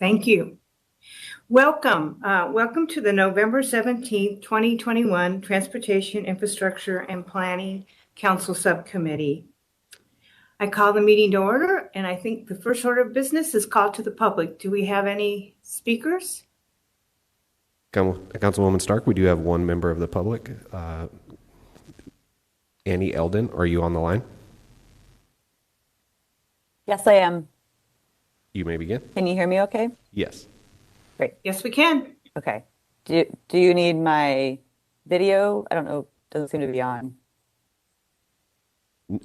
Thank you. Welcome to the November 17th, 2021 Transportation Infrastructure and Planning Council Subcommittee. I call the meeting to order, and I think the first order of business is called to the public. Do we have any speakers? Councilwoman Stark, we do have one member of the public. Annie Eldon, are you on the line? Yes, I am. You may begin. Can you hear me okay? Yes. Great. Yes, we can. Okay. Do you need my video? I don't know. Doesn't seem to be on.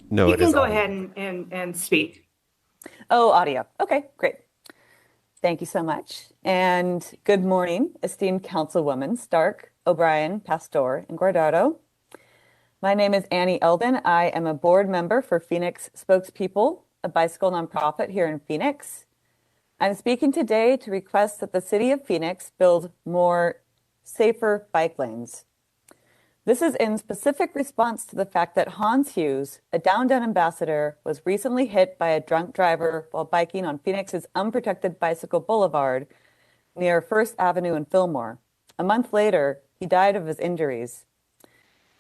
No, you it can is go audio. ahead and speak. Oh, audio. Okay, great. Thank you so much. And good morning, esteemed Councilwoman Stark, O'Brien, Pastor, and Guardado. My name is Annie Eldon. I am a board member for Phoenix Spokespeople, a bicycle nonprofit here in Phoenix. I'm speaking today to request that the City of Phoenix build more safer bike lanes. This is in specific response to the fact that Hans Hughes, a downtown ambassador, was recently hit by a drunk driver while biking on Phoenix's unprotected bicycle boulevard near First Avenue in Fillmore. A month later, he died of his injuries.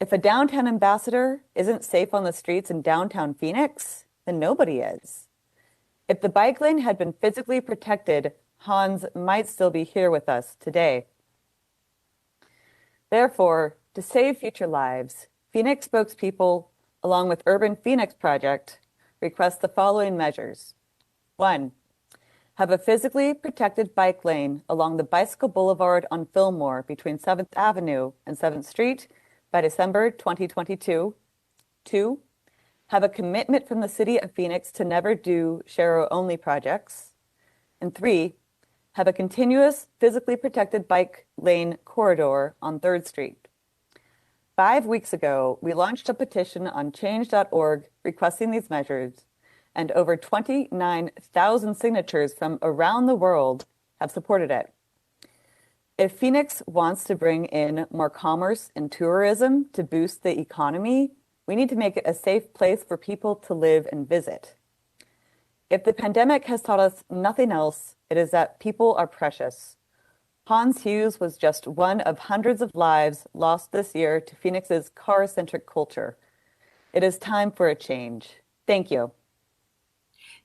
If a downtown ambassador isn't safe on the streets in downtown Phoenix, then nobody is. If the bike lane had been physically protected, Hans might still be here with us today. Therefore, to save future lives, Phoenix spokespeople, along with Urban Phoenix Project, request the following measures. 1. Have a physically protected bike lane along the bicycle boulevard on Fillmore between 7th Avenue and 7th Street by December 2022. 2. Have a commitment from the City of Phoenix to never do Shero-only projects. And 3. Have a continuous physically protected bike lane corridor on 3rd Street. 5 weeks ago, we launched a petition on change.org requesting these measures, and over 29,000 signatures from around the world have supported it. If Phoenix wants to bring in more commerce and tourism to boost the economy, we need to make it a safe place for people to live and visit. If the pandemic has taught us nothing else, it is that people are precious. Hans Hughes was just one of hundreds of lives lost this year to Phoenix's car-centric culture. It is time for a change. Thank you.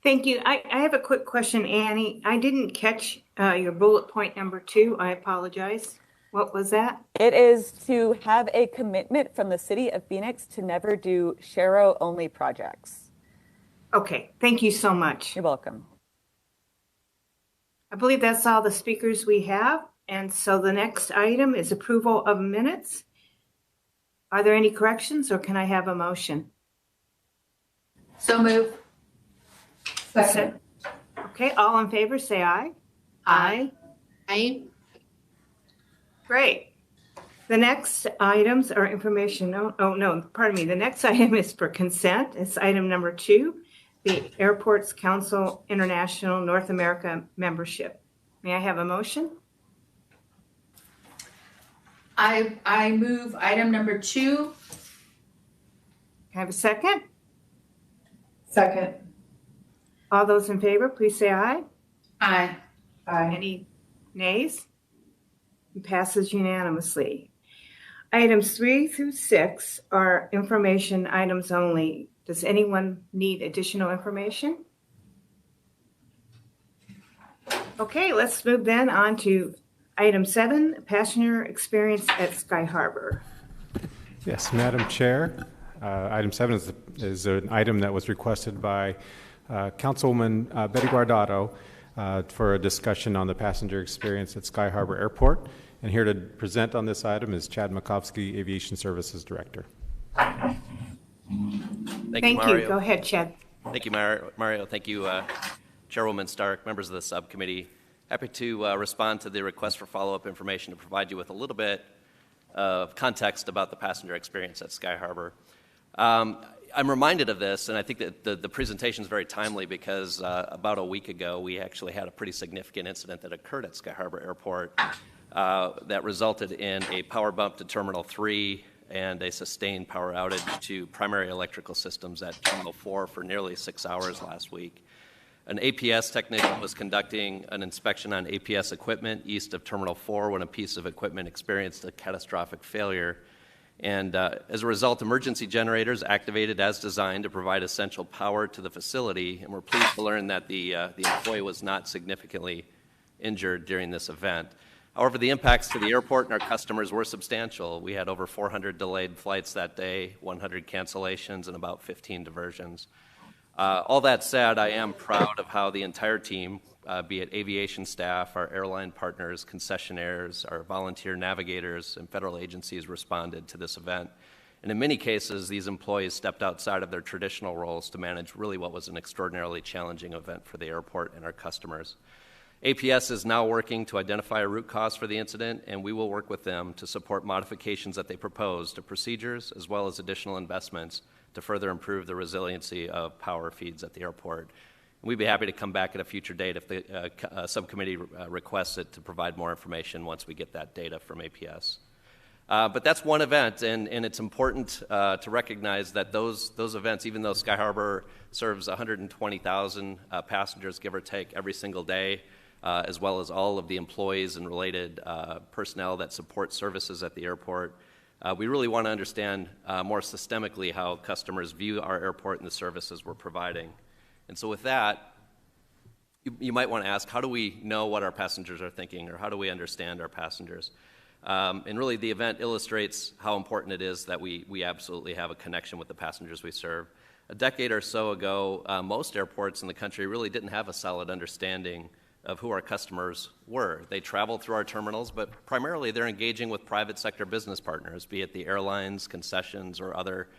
Thank you. I have a quick question, Annie. I didn't catch your bullet point number 2. I apologize. What was that? It is to have a commitment from the City of Phoenix to never do Shero-only projects. Okay, thank you so much. You're welcome. I believe that's all the speakers we have. And so the next item is approval of minutes. Are there any corrections, or can I have a motion? So move. Second. Okay, all in favor, say aye. Aye. Aye. Great. The next items are information. The next item is for consent. It's item number 2, the Airports Council International North America membership. May I have a motion? I move item number 2. Can I have a second? Second. All those in favor, please say aye. Aye. Any nays? It passes unanimously. Items 3 through 6 are information items only. Does anyone need additional information? Okay, let's move then on to item 7, passenger experience at Sky Harbor. Yes, Madam Chair. Item 7 is an item that was requested by Councilwoman Betty Guardado for a discussion on the passenger experience at Sky Harbor Airport. And here to present on this item is Chad Makovsky, Aviation Services Director. Thank you, Mario. you. Go ahead, Chad. Thank you, Mario. Thank you, Chairwoman Stark, members of the subcommittee. Happy to respond to the request for follow-up information to provide you with a little bit of context about the passenger experience at Sky Harbor. I'm reminded of this, and I think that the presentation is very timely because about a week ago, we actually had a pretty significant incident that occurred at Sky Harbor Airport that resulted in a power bump to Terminal 3 and a sustained power outage to primary electrical systems at Terminal 4 for nearly 6 hours last week. An APS technician was conducting an inspection on APS equipment east of Terminal 4 when a piece of equipment experienced a catastrophic failure. And as a result, emergency generators activated as designed to provide essential power to the facility, and we're pleased to learn that the employee was not significantly injured during this event. However, the impacts to the airport and our customers were substantial. We had over 400 delayed flights that day, 100 cancellations, and about 15 diversions. All that said, I am proud of how the entire team, be it aviation staff, our airline partners, concessionaires, our volunteer navigators, and federal agencies responded to this event. And in many cases, these employees stepped outside of their traditional roles to manage really what was an extraordinarily challenging event for the airport and our customers. APS is now working to identify a root cause for the incident, and we will work with them to support modifications that they propose to procedures as well as additional investments to further improve the resiliency of power feeds at the airport. We'd be happy to come back at a future date if the subcommittee requests it to provide more information once we get that data from APS. But that's one event, and it's important to recognize that those events, even though Sky Harbor serves 120,000 passengers, give or take, every single day, as well as all of the employees and related personnel that support services at the airport, we really want to understand more systemically how customers view our airport and the services we're providing. And so with that, you might want to ask, how do we know what our passengers are thinking, or how do we understand our passengers? And really, the event illustrates how important it is that we absolutely have a connection with the passengers we serve. A decade or so ago, most airports in the country really didn't have a solid understanding of who our customers were. They travel through our terminals, but primarily they're engaging with private sector business partners, be it the airlines, concessions, or other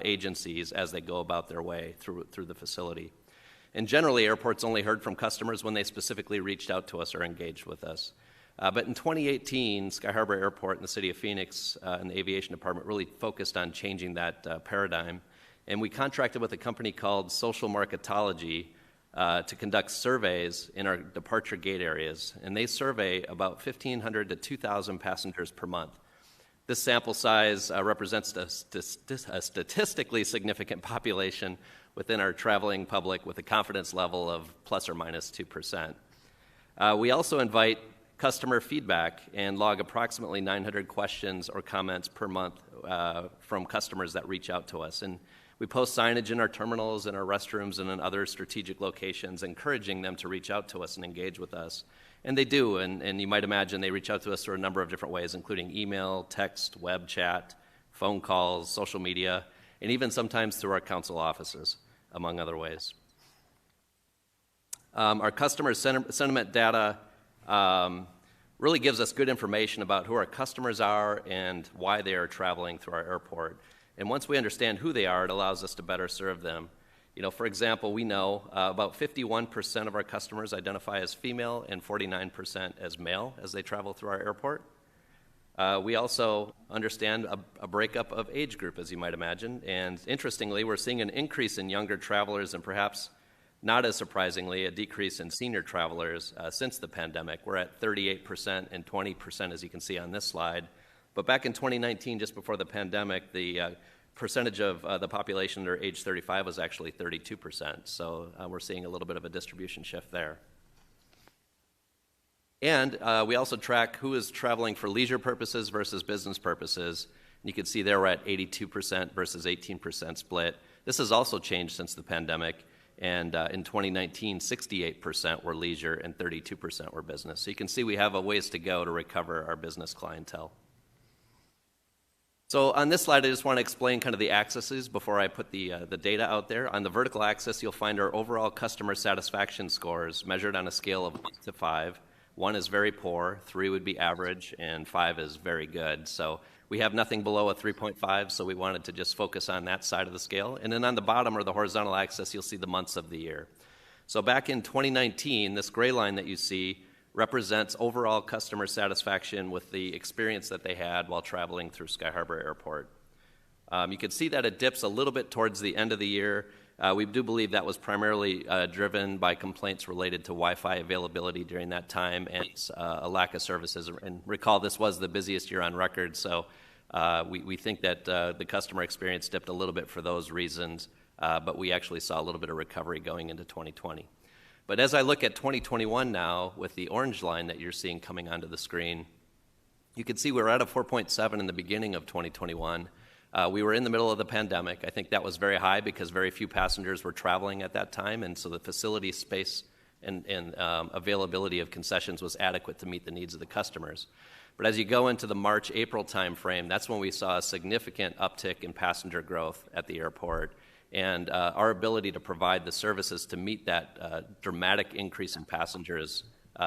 agencies as they go about their way through the facility. And generally, airports only heard from customers when they specifically reached out to us or engaged with us. But in 2018, Sky Harbor Airport and the City of Phoenix and the Aviation Department really focused on changing that paradigm. And we contracted with a company called Social Marketology to conduct surveys in our departure gate areas. And they survey about 1,500 to 2,000 passengers per month. This sample size represents a statistically significant population within our traveling public with a confidence level of plus or minus 2%. We also invite customer feedback and log approximately 900 questions or comments per month from customers that reach out to us. And we post signage in our terminals, in our restrooms, and in other strategic locations, encouraging them to reach out to us and engage with us. And they do, and you might imagine they reach out to us through a number of different ways, including email, text, web chat, phone calls, social media, and even sometimes through our council offices, among other ways. Our customer sentiment data really gives us good information about who our customers are and why they are traveling through our airport. And once we understand who they are, it allows us to better serve them. You know, for example, we know about 51% of our customers identify as female and 49% as male as they travel through our airport. We also understand a breakup of age group, as you might imagine. And interestingly, we're seeing an increase in younger travelers and perhaps not as surprisingly, a decrease in senior travelers since the pandemic. We're at 38% and 20%, as you can see on this slide. But back in 2019, just before the pandemic, the percentage of the population under age 35 was actually 32%. So we're seeing a little bit of a distribution shift there. And we also track who is traveling for leisure purposes versus business purposes. And you can see there we're at 82% versus 18% split. This has also changed since the pandemic. And in 2019, 68% were leisure and 32% were business. So you can see we have a ways to go to recover our business clientele. So on this slide, I just want to explain kind of the axes before I put the data out there. On the vertical axis, you'll find our overall customer satisfaction scores measured on a scale of 1 to 5. 1 is very poor, 3 would be average, and 5 is very good. So we have nothing below a 3.5, so we wanted to just focus on that side of the scale. And then on the bottom or the horizontal axis, you'll see the months of the year. So back in 2019, this gray line that you see represents overall customer satisfaction with the experience that they had while traveling through Sky Harbor Airport. You can see that it dips a little bit towards the end of the year. We do believe that was primarily driven by complaints related to Wi-Fi availability during that time and a lack of services. And recall, this was the busiest year on record, so we think that the customer experience dipped a little bit for those reasons, but we actually saw a little bit of recovery going into 2020. But as I look at 2021 now, with the orange line that you're seeing coming onto the screen, you can see we're at a 4.7 in the beginning of 2021. We were in the middle of the pandemic. I think that was very high because very few passengers were traveling at that time, and so the facility space and availability of concessions was adequate to meet the needs of the customers. But as you go into the March-April timeframe, that's when we saw a significant uptick in passenger growth at the airport, and our ability to provide the services to meet that dramatic increase in passengers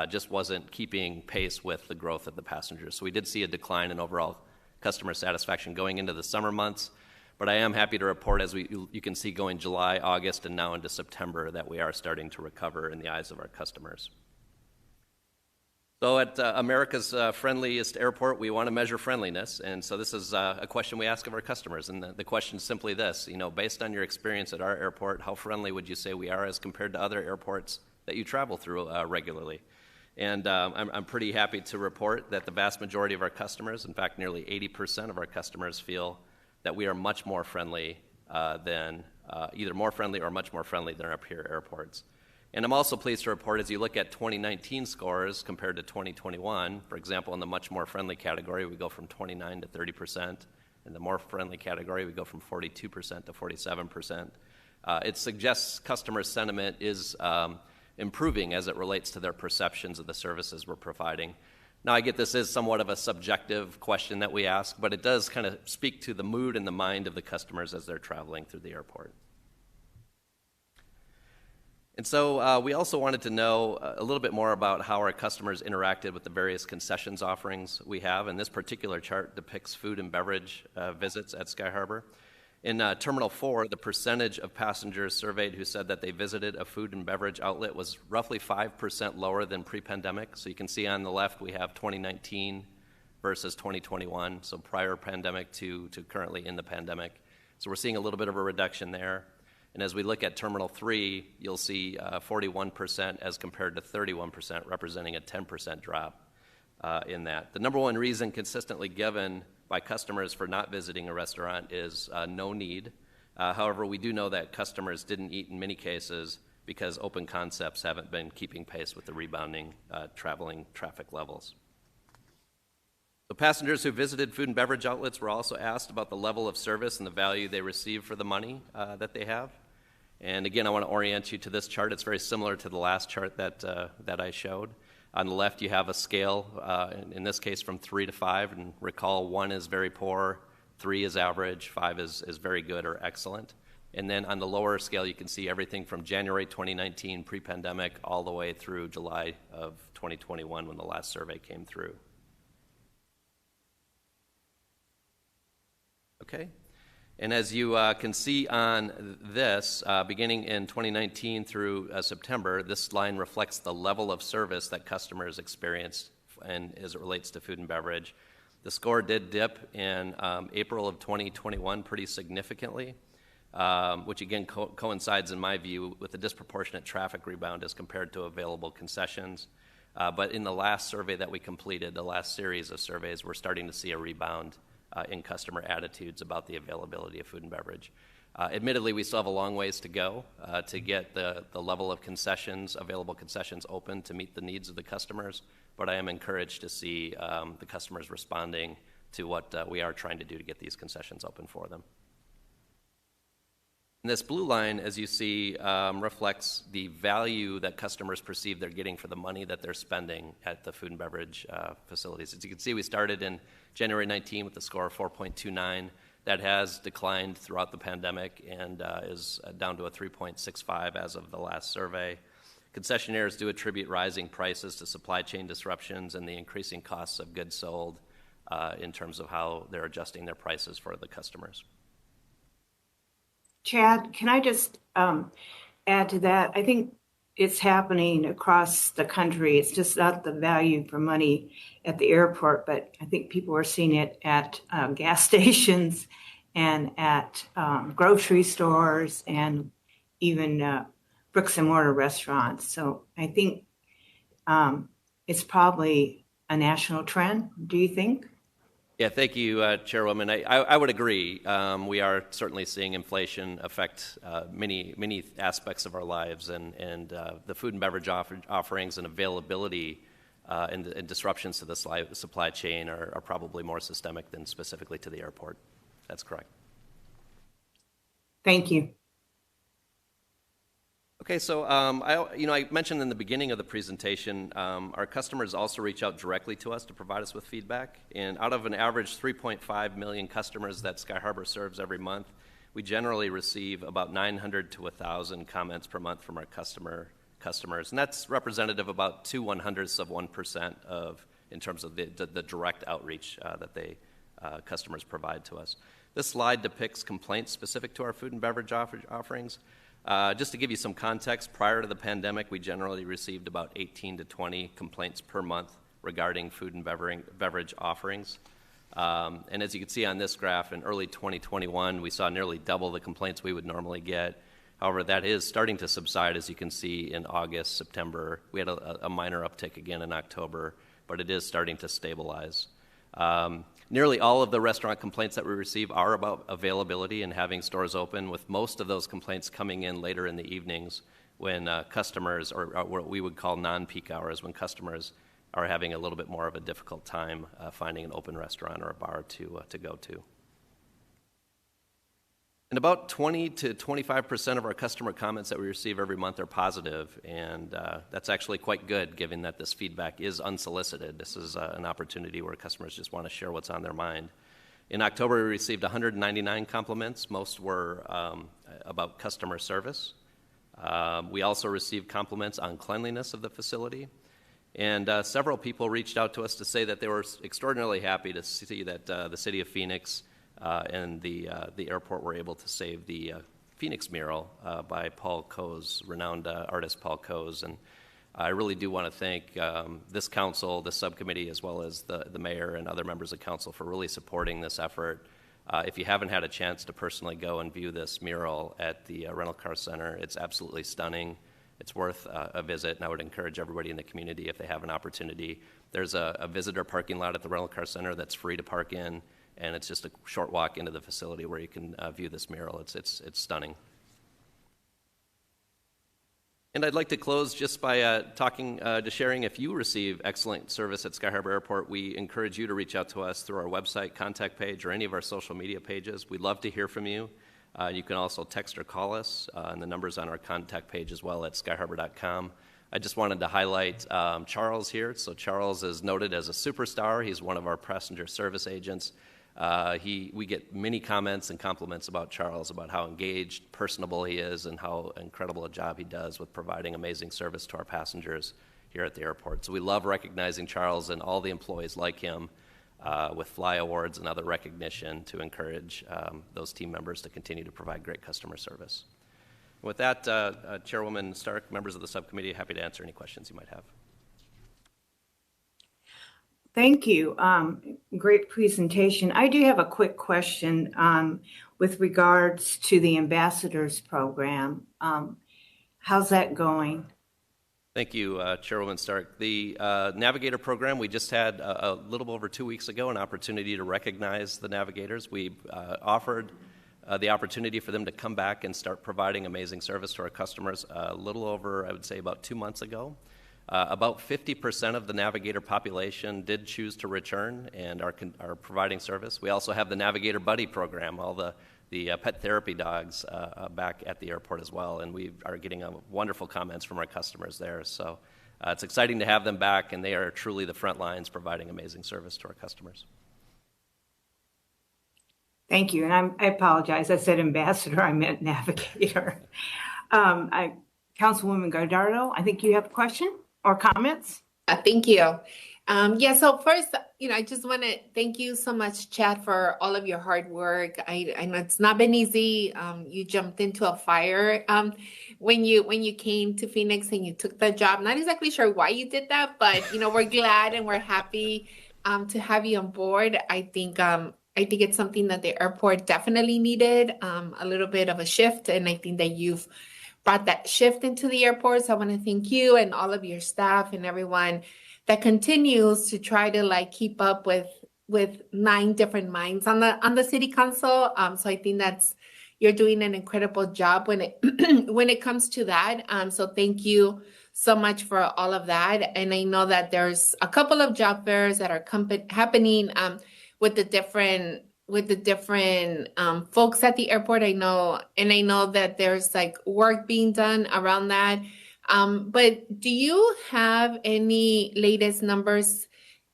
just wasn't keeping pace with the growth of the passengers. So we did see a decline in overall customer satisfaction going into the summer months, but I am happy to report, as you can see going July, August, and now into September, that we are starting to recover in the eyes of our customers. So at America's friendliest airport, we want to measure friendliness, and so this is a question we ask of our customers, and the question is simply this: based on your experience at our airport, how friendly would you say we are as compared to other airports that you travel through regularly? And I'm pretty happy to report that the vast majority of our customers, in fact, nearly 80% of our customers, feel that we are much more friendly than either more friendly or much more friendly than our peer airports. And I'm also pleased to report, as you look at 2019 scores compared to 2021, for example, in the much more friendly category, we go from 29 to 30%. In the more friendly category, we go from 42% to 47%. It suggests customer sentiment is improving as it relates to their perceptions of the services we're providing. Now, I get this is somewhat of a subjective question that we ask, but it does kind of speak to the mood and the mind of the customers as they're traveling through the airport. And so we also wanted to know a little bit more about how our customers interacted with the various concessions offerings we have, and this particular chart depicts food and beverage visits at Sky Harbor. In Terminal 4, the percentage of passengers surveyed who said that they visited a food and beverage outlet was roughly 5% lower than pre-pandemic. So you can see on the left we have 2019 versus 2021, so prior pandemic to currently in the pandemic. So we're seeing a little bit of a reduction there. And as we look at Terminal 3, you'll see 41% as compared to 31%, representing a 10% drop in that. The number one reason consistently given by customers for not visiting a restaurant is no need. However, we do know that customers didn't eat in many cases because open concepts haven't been keeping pace with the rebounding traveling traffic levels. The passengers who visited food and beverage outlets were also asked about the level of service and the value they receive for the money that they have. And again, I want to orient you to this chart. It's very similar to the last chart that I showed. On the left, you have a scale, in this case from 3 to 5, and recall 1 is very poor, 3 is average, 5 is very good or excellent. And then on the lower scale, you can see everything from January 2019, pre-pandemic, all the way through July of 2021 when the last survey came through. Okay, and as you can see on this, beginning in 2019 through September, this line reflects the level of service that customers experienced and as it relates to food and beverage. The score did dip in April of 2021 pretty significantly, which again coincides, in my view, with the disproportionate traffic rebound as compared to available concessions. But in the last survey that we completed, the last series of surveys, we're starting to see a rebound in customer attitudes about the availability of food and beverage. Admittedly, we still have a long ways to go to get the level of concessions, available concessions open to meet the needs of the customers, but I am encouraged to see the customers responding to what we are trying to do to get these concessions open for them. And this blue line, as you see, reflects the value that customers perceive they're getting for the money that they're spending at the food and beverage facilities. As you can see, we started in January 19 with a score of 4.29. That has declined throughout the pandemic and is down to a 3.65 as of the last survey. Concessionaires do attribute rising prices to supply chain disruptions and the increasing costs of goods sold in terms of how they're adjusting their prices for the customers. Chad, can I just add to that? I think it's happening across the country. It's just not the value for money at the airport, but I think people are seeing it at gas stations and at grocery stores and even bricks and mortar restaurants. So I think it's probably a national trend. Do you think? Yeah, thank you, Chairwoman. I would agree. We are certainly seeing inflation affect many aspects of our lives, and the food and beverage offerings and availability and disruptions to the supply chain are probably more systemic than specifically to the airport. That's correct. Thank you. Okay, so I mentioned in the beginning of the presentation, our customers also reach out directly to us to provide us with feedback. And out of an average 3.5 million customers that Sky Harbor serves every month, we generally receive about 900 to 1,000 comments per month from our customers, and that's representative of about 0.02% of in terms of the direct outreach that customers provide to us. This slide depicts complaints specific to our food and beverage offerings. Just to give you some context, prior to the pandemic, we generally received about 18 to 20 complaints per month regarding food and beverage offerings. And as you can see on this graph, in early 2021, we saw nearly double the complaints we would normally get. However, that is starting to subside, as you can see in August, September. We had a minor uptick again in October, but it is starting to stabilize. Nearly all of the restaurant complaints that we receive are about availability and having stores open, with most of those complaints coming in later in the evenings when customers, or what we would call non-peak hours, when customers are having a little bit more of a difficult time finding an open restaurant or a bar to go to. And about 20 to 25% of our customer comments that we receive every month are positive, and that's actually quite good, given that this feedback is unsolicited. This is an opportunity where customers just want to share what's on their mind. In October, we received 199 compliments. Most were about customer service. We also received compliments on cleanliness of the facility. And several people reached out to us to say that they were extraordinarily happy to see that the City of Phoenix and the airport were able to save the Phoenix mural by Paul Coase, renowned artist Paul Coase. And I really do want to thank this council, the subcommittee, as well as the mayor and other members of council for really supporting this effort. If you haven't had a chance to personally go and view this mural at the rental car center, it's absolutely stunning. It's worth a visit, and I would encourage everybody in the community, if they have an opportunity. There's a visitor parking lot at the rental car center that's free to park in, and it's just a short walk into the facility where you can view this mural. It's stunning. And I'd like to close just by sharing, if you receive excellent service at Sky Harbor Airport, we encourage you to reach out to us through our website contact page or any of our social media pages. We'd love to hear from you. You can also text or call us, and the number's on our contact page as well at skyharbor.com. I just wanted to highlight Charles here. So Charles is noted as a superstar. He's one of our passenger service agents. We get many comments and compliments about Charles, about how engaged, personable he is, and how incredible a job he does with providing amazing service to our passengers here at the airport. So we love recognizing Charles and all the employees like him with Fly Awards and other recognition to encourage those team members to continue to provide great customer service. With that, Chairwoman Stark, members of the subcommittee, happy to answer any questions you might have. Thank you. Great presentation. I do have a quick question with regards to the ambassadors program. How's that going? Thank you, Chairwoman Stark. The Navigator program, we just had a little over 2 weeks ago an opportunity to recognize the navigators. We offered the opportunity for them to come back and start providing amazing service to our customers a little over, I would say, about 2 months ago. About 50% of the Navigator population did choose to return and are providing service. We also have the Navigator Buddy program, all the pet therapy dogs back at the airport as well, and we are getting wonderful comments from our customers there. So it's exciting to have them back, and they are truly the front lines providing amazing service to our customers. Thank you, and I apologize. I said ambassador, I meant navigator. Councilwoman Gallardo, I think you have a question or comments? Thank you. So first, I just want to thank you so much, Chad, for all of your hard work. I know it's not been easy. You jumped into a fire when you came to Phoenix and you took the job. Not exactly sure why you did that, but we're glad and we're happy to have you on board. I think it's something that the airport definitely needed, a little bit of a shift, and I think that you've brought that shift into the airport. So I want to thank you and all of your staff and everyone that continues to try to keep up with with 9 different minds on the city council. So I think you're doing an incredible job when it when it comes to that. So thank you so much for all of that. And I know that there's a couple of job fairs that are happening with the different folks at the airport. I know that there's like work being done around that. But do you have any latest numbers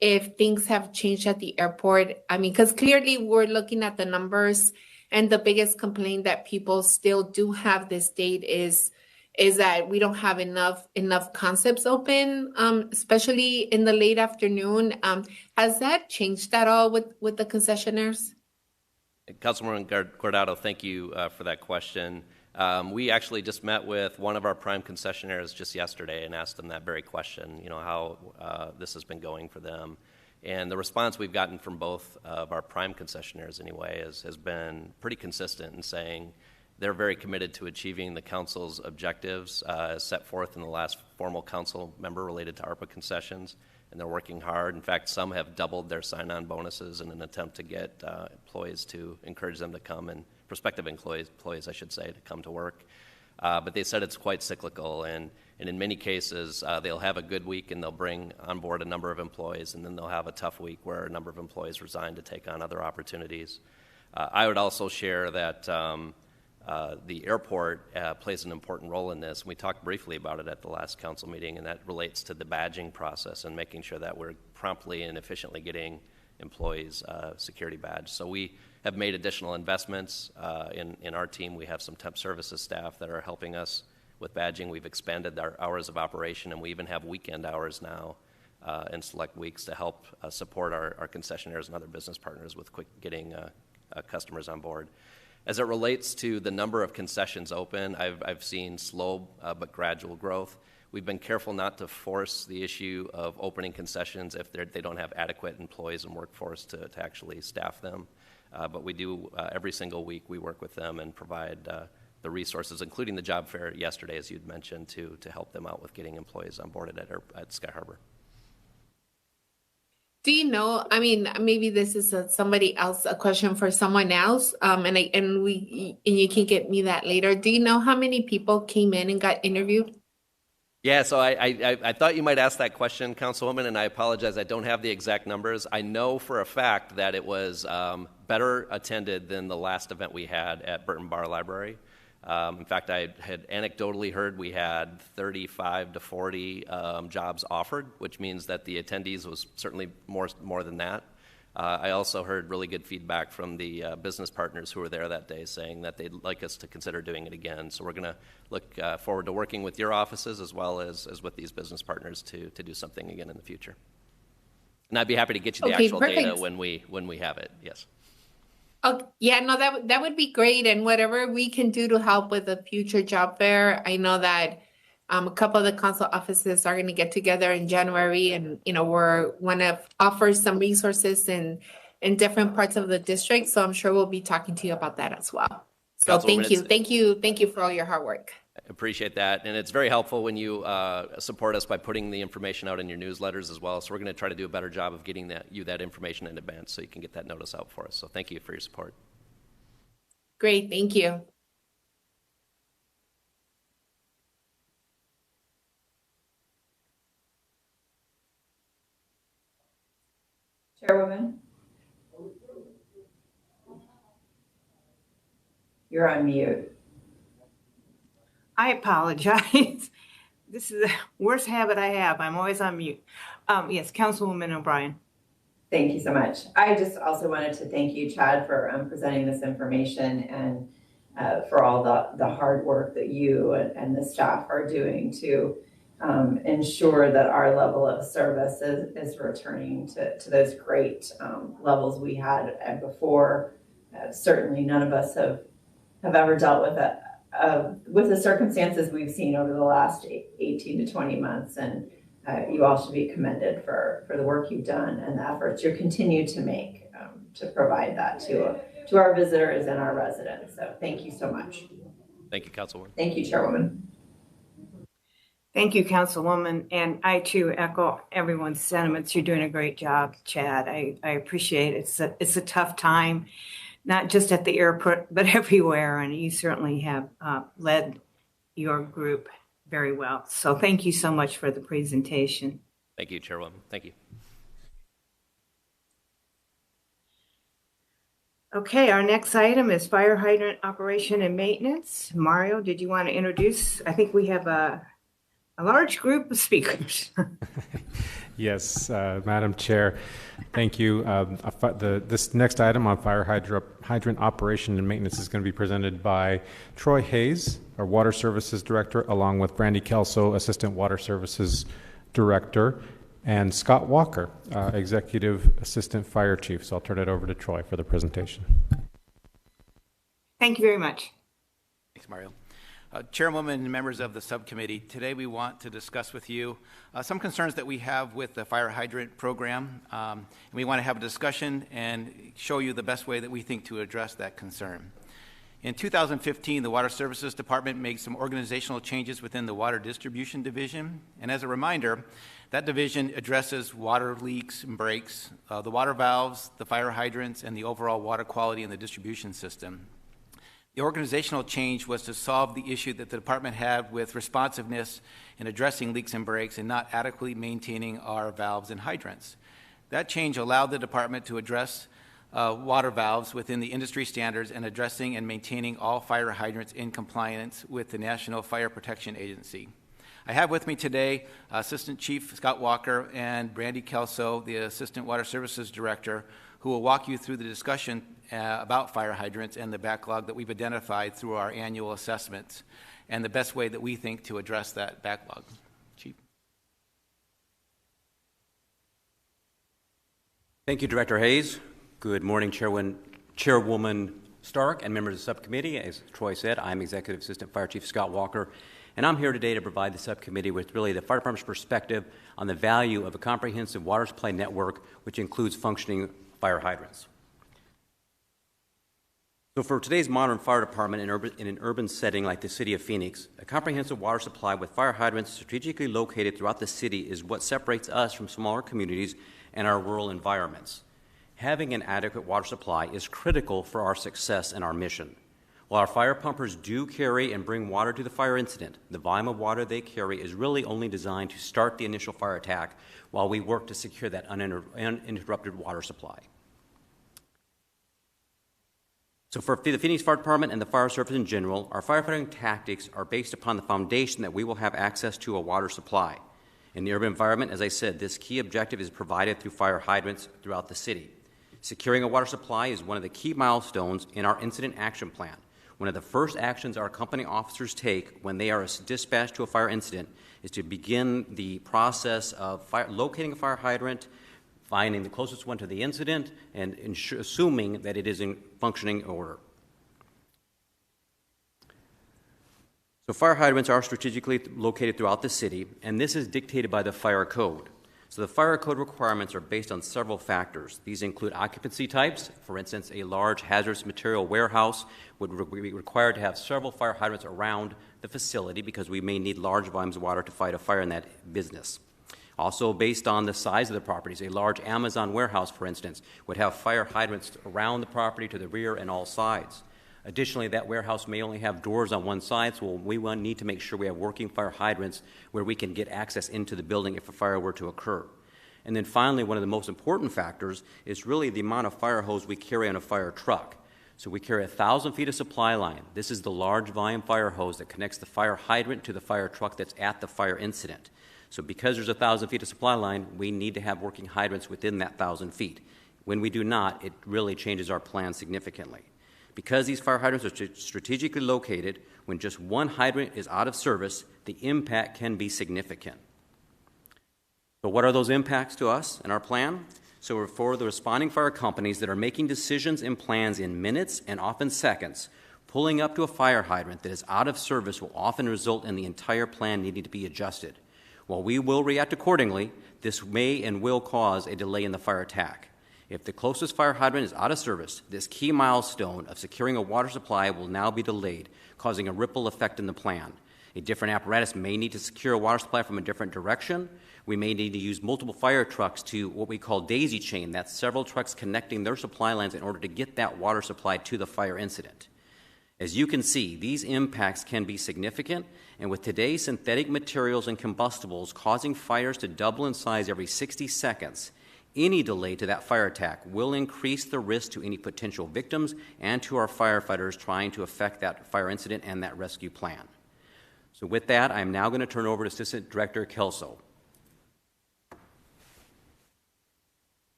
if things have changed at the airport? I mean, because clearly we're looking at the numbers, and the biggest complaint that people still do have this date is that we don't have enough concepts open, especially in the late afternoon. Has that changed at all with the concessionaires? Councilwoman Guardado, thank you for that question. We actually just met with one of our prime concessionaires just yesterday and asked them that very question, how this has been going for them. And the response we've gotten from both of our prime concessionaires anyway has been pretty consistent in saying they're very committed to achieving the council's objectives as set forth in the last formal council member related to ARPA concessions, and they're working hard. In fact, some have doubled their sign-on bonuses in an attempt to get employees to encourage them to come, and prospective employees, I should say, to come to work. But they said it's quite cyclical, and in many cases, they'll have a good week and they'll bring on board a number of employees, and then they'll have a tough week where a number of employees resign to take on other opportunities. I would also share that the airport plays an important role in this. We talked briefly about it at the last council meeting, and that relates to the badging process and making sure that we're promptly and efficiently getting employees security badge. So we have made additional investments in our team. We have some temp services staff that are helping us with badging. We've expanded our hours of operation, and we even have weekend hours now in select weeks to help support our concessionaires and other business partners with quick getting customers on board. As it relates to the number of concessions open, I've seen slow but gradual growth. We've been careful not to force the issue of opening concessions if they don't have adequate employees and workforce to actually staff them. But we do, every single week, we work with them and provide the resources, including the job fair yesterday, as you'd mentioned, to help them out with getting employees onboarded at Sky Harbor. Do you know, I mean, maybe this is a question for someone else, and you can get me that later. Do you know how many people came in and got interviewed? Yeah, so I thought you might ask that question, Councilwoman, and I apologize. I don't have the exact numbers. I know for a fact that it was better attended than the last event we had at Burton Bar Library. In fact, I had anecdotally heard we had 35 to 40 jobs offered, which means that the attendees was certainly more than that. I also heard really good feedback from the business partners who were there that day saying that they'd like us to consider doing it again. So we're going to look forward to working with your offices as well as with these business partners to do something again in the future. And I'd be happy to get you the actual data when we have it, yes. Oh, yeah, no, that would be great. And whatever we can do to help with the future job fair, I know that a couple of the council offices are going to get together in January, and we're want to offer some resources in different parts of the district. So I'm sure we'll be talking to you about that as well. So thank you for all your hard work. I appreciate that, and it's very helpful when you support us by putting the information out in your newsletters as well. So we're going to try to do a better job of getting you that information in advance so you can get that notice out for us. So thank you for your support. Great, thank you. Chairwoman, you're on mute. I apologize. This is the worst habit I have. I'm always on mute. Yes, Councilwoman O'Brien. Thank you so much. I just also wanted to thank you, Chad, for presenting this information and for all the hard work that you and the staff are doing to ensure that our level of service is returning to those great levels we had before. Certainly none of us have ever dealt with the circumstances we've seen over the last 18 to 20 months, and you all should be commended for the work you've done and the efforts you continue to make to provide that to our visitors and our residents. So thank you so much. Thank you, Councilwoman. Thank you, Chairwoman. Thank you, Councilwoman. And I too echo everyone's sentiments. You're doing a great job, Chad. I appreciate it. It's a tough time, not just at the airport, but everywhere. And you certainly have led your group very well. So thank you so much for the presentation. Thank you, Chairwoman. Thank you. Okay, our next item is fire hydrant operation and maintenance. Mario, did you want to introduce? I think we have a large group of speakers. Yes, Madam Chair, thank you. This next item on fire hydrant operation and maintenance is going to be presented by Troy Hayes, our Water Services Director, along with Brandy Kelso, Assistant Water Services Director, and Scott Walker, Executive Assistant Fire Chief. So I'll turn it over to Troy for the presentation. Thank you very much. Thanks, Mario. Chairwoman and members of the subcommittee, today we want to discuss with you some concerns that we have with the fire hydrant program. And we want to have a discussion and show you the best way that we think to address that concern. In 2015, the Water Services Department made some organizational changes within the Water Distribution Division. And as a reminder, that division addresses water leaks and breaks, the water valves, the fire hydrants, and the overall water quality in the distribution system. The organizational change was to solve the issue that the department had with responsiveness in addressing leaks and breaks and not adequately maintaining our valves and hydrants. That change allowed the department to address water valves within the industry standards and addressing and maintaining all fire hydrants in compliance with the National Fire Protection Agency. I have with me today Assistant Chief Scott Walker and Brandy Kelso, the Assistant Water Services Director, who will walk you through the discussion about fire hydrants and the backlog that we've identified through our annual assessments and the best way that we think to address that backlog. Chief. Thank you, Director Hayes. Good morning, Chairwoman Stark and members of the subcommittee. As Troy said, I'm Executive Assistant Fire Chief Scott Walker, and I'm here today to provide the subcommittee with really the fire department's perspective on the value of a comprehensive water supply network, which includes functioning fire hydrants. So for today's modern fire department in an urban setting like the city of Phoenix, a comprehensive water supply with fire hydrants strategically located throughout the city is what separates us from smaller communities and our rural environments. Having an adequate water supply is critical for our success and our mission. While our fire pumpers do carry and bring water to the fire incident, the volume of water they carry is really only designed to start the initial fire attack while we work to secure that uninterrupted water supply. So for the Phoenix Fire Department and the fire service in general, our firefighting tactics are based upon the foundation that we will have access to a water supply. In the urban environment, as I said, this key objective is provided through fire hydrants throughout the city. Securing a water supply is one of the key milestones in our incident action plan. One of the first actions our company officers take when they are dispatched to a fire incident is to begin the process of locating a fire hydrant, finding the closest one to the incident, and assuming that it is in functioning order. So fire hydrants are strategically located throughout the city, and this is dictated by the fire code. So the fire code requirements are based on several factors. These include occupancy types. For instance, a large hazardous material warehouse would be required to have several fire hydrants around the facility because we may need large volumes of water to fight a fire in that business. Also, based on the size of the properties, a large Amazon warehouse, for instance, would have fire hydrants around the property to the rear and all sides. Additionally, that warehouse may only have doors on one side, so we will need to make sure we have working fire hydrants where we can get access into the building if a fire were to occur. And then finally, one of the most important factors is really the amount of fire hose we carry on a fire truck. So we carry 1,000 feet of supply line. This is the large volume fire hose that connects the fire hydrant to the fire truck that's at the fire incident. So because there's 1,000 feet of supply line, we need to have working hydrants within that 1,000 feet. When we do not, it really changes our plan significantly. Because these fire hydrants are strategically located, when just one hydrant is out of service, the impact can be significant. So what are those impacts to us and our plan? So for the responding fire companies that are making decisions and plans in minutes and often seconds, pulling up to a fire hydrant that is out of service will often result in the entire plan needing to be adjusted. While we will react accordingly, this may and will cause a delay in the fire attack. If the closest fire hydrant is out of service, this key milestone of securing a water supply will now be delayed, causing a ripple effect in the plan. A different apparatus may need to secure a water supply from a different direction. We may need to use multiple fire trucks to what we call daisy chain. That's several trucks connecting their supply lines in order to get that water supply to the fire incident. As you can see, these impacts can be significant, and with today's synthetic materials and combustibles causing fires to double in size every 60 seconds, any delay to that fire attack will increase the risk to any potential victims and to our firefighters trying to effect that fire incident and that rescue plan. So with that, I'm now going to turn over to Assistant Director Kelso.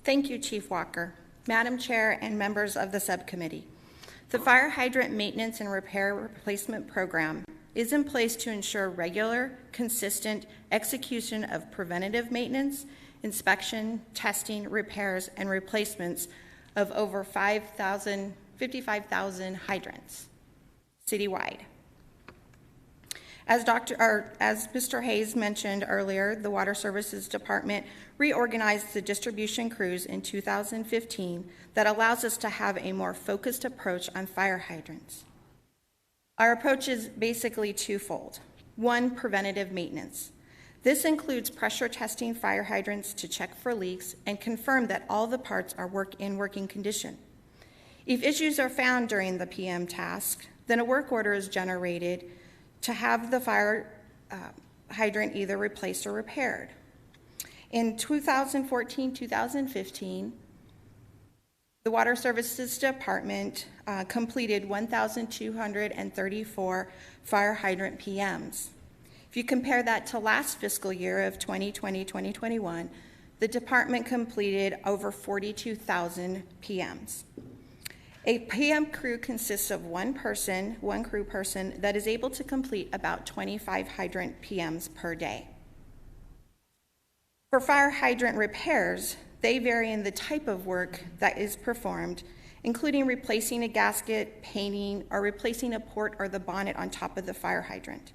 Thank you, Chief Walker, Madam Chair, and members of the subcommittee. The Fire Hydrant Maintenance and Repair Replacement Program is in place to ensure regular, consistent execution of preventative maintenance, inspection, testing, repairs, and replacements of over 55,000 hydrants citywide. As Mr. Hayes mentioned earlier, the Water Services Department reorganized the distribution crews in 2015 that allows us to have a more focused approach on fire hydrants. Our approach is basically twofold. One, preventative maintenance. This includes pressure testing fire hydrants to check for leaks and confirm that all the parts are in working condition. If issues are found during the PM task, then a work order is generated to have the fire hydrant either replaced or repaired. In 2014-2015, the Water Services Department completed 1,234 fire hydrant PMs. If you compare that to last fiscal year of 2020-2021, the department completed over 42,000 PMs. A PM crew consists of one crew person that is able to complete about 25 hydrant PMs per day. For fire hydrant repairs, they vary in the type of work that is performed, including replacing a gasket, painting, or replacing a port or the bonnet on top of the fire hydrant.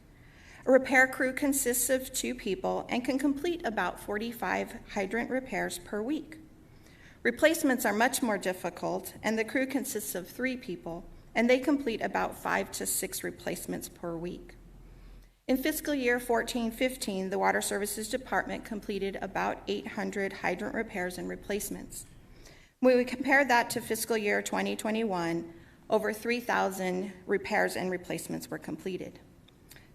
A repair crew consists of 2 people and can complete about 45 hydrant repairs per week. Replacements are much more difficult, and the crew consists of 3 people, and they complete about 5 to 6 replacements per week. In fiscal year 14-15, the Water Services Department completed about 800 hydrant repairs and replacements. When we compare that to fiscal year 2021, over 3,000 repairs and replacements were completed.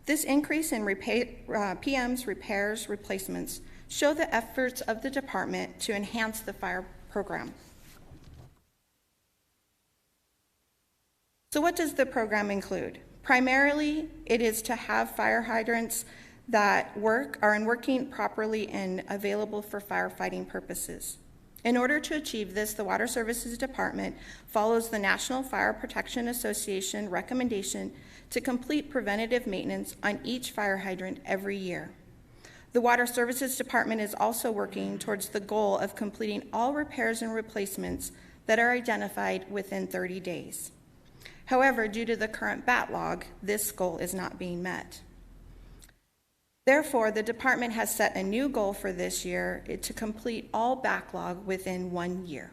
This increase in PMs, repairs, replacements show the efforts of the department to enhance the fire program. So what does the program include? Primarily, it is to have fire hydrants that are working properly and available for firefighting purposes. In order to achieve this, the Water Services Department follows the National Fire Protection Association recommendation to complete preventative maintenance on each fire hydrant every year. The Water Services Department is also working towards the goal of completing all repairs and replacements that are identified within 30 days. However, due to the current backlog, this goal is not being met. Therefore, the department has set a new goal for this year to complete all backlog within 1 year.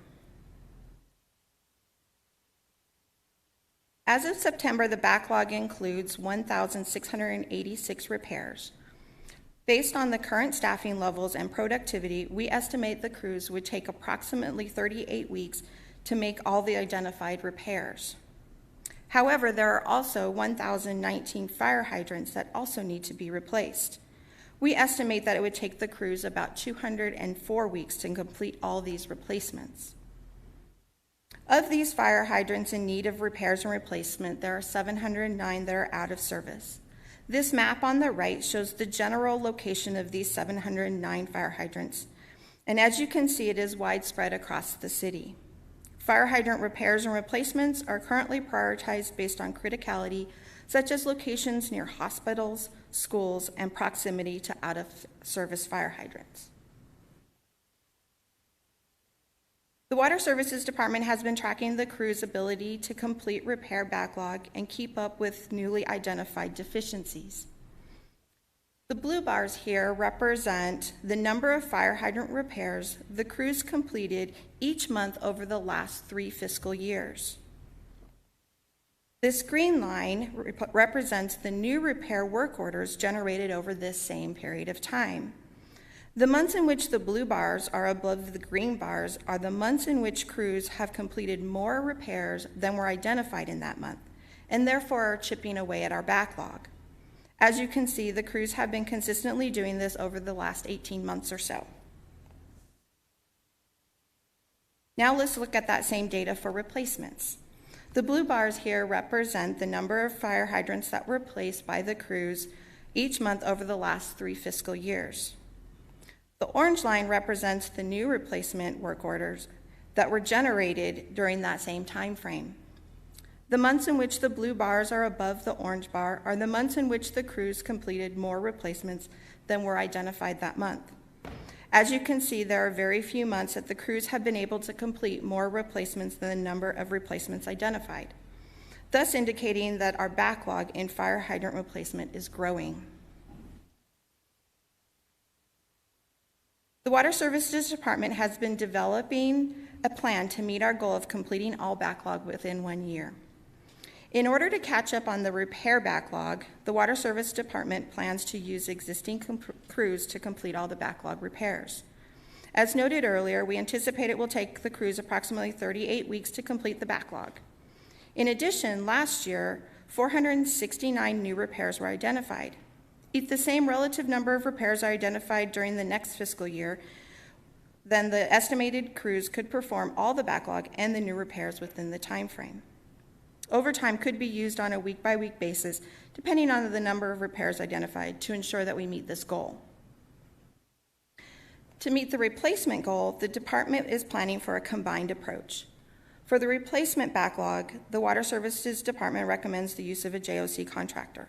As of September, the backlog includes 1,686 repairs. Based on the current staffing levels and productivity, we estimate the crews would take approximately 38 weeks to make all the identified repairs. However, there are also 1,019 fire hydrants that also need to be replaced. We estimate that it would take the crews about 204 weeks to complete all these replacements. Of these fire hydrants in need of repairs and replacement, there are 709 that are out of service. This map on the right shows the general location of these 709 fire hydrants, and as you can see, it is widespread across the city. Fire hydrant repairs and replacements are currently prioritized based on criticality, such as locations near hospitals, schools, and proximity to out-of-service fire hydrants. The Water Services Department has been tracking the crew's ability to complete repair backlog and keep up with newly identified deficiencies. The blue bars here represent the number of fire hydrant repairs the crews completed each month over the last 3 fiscal years. This green line represents the new repair work orders generated over this same period of time. The months in which the blue bars are above the green bars are the months in which crews have completed more repairs than were identified in that month, and therefore are chipping away at our backlog. As you can see, the crews have been consistently doing this over the last 18 months or so. Now let's look at that same data for replacements. The blue bars here represent the number of fire hydrants that were replaced by the crews each month over the last 3 fiscal years. The orange line represents the new replacement work orders that were generated during that same time frame. The months in which the blue bars are above the orange bar are the months in which the crews completed more replacements than were identified that month. As you can see, there are very few months that the crews have been able to complete more replacements than the number of replacements identified, thus indicating that our backlog in fire hydrant replacement is growing. The Water Services Department has been developing a plan to meet our goal of completing all backlog within 1 year. In order to catch up on the repair backlog, the Water Service Department plans to use existing crews to complete all the backlog repairs. As noted earlier, we anticipate it will take the crews approximately 38 weeks to complete the backlog. In addition, last year, 469 new repairs were identified. If the same relative number of repairs are identified during the next fiscal year, then the estimated crews could perform all the backlog and the new repairs within the time frame. Overtime could be used on a week-by-week basis, depending on the number of repairs identified, to ensure that we meet this goal. To meet the replacement goal, the department is planning for a combined approach. For the replacement backlog, the Water Services Department recommends the use of a JOC contractor.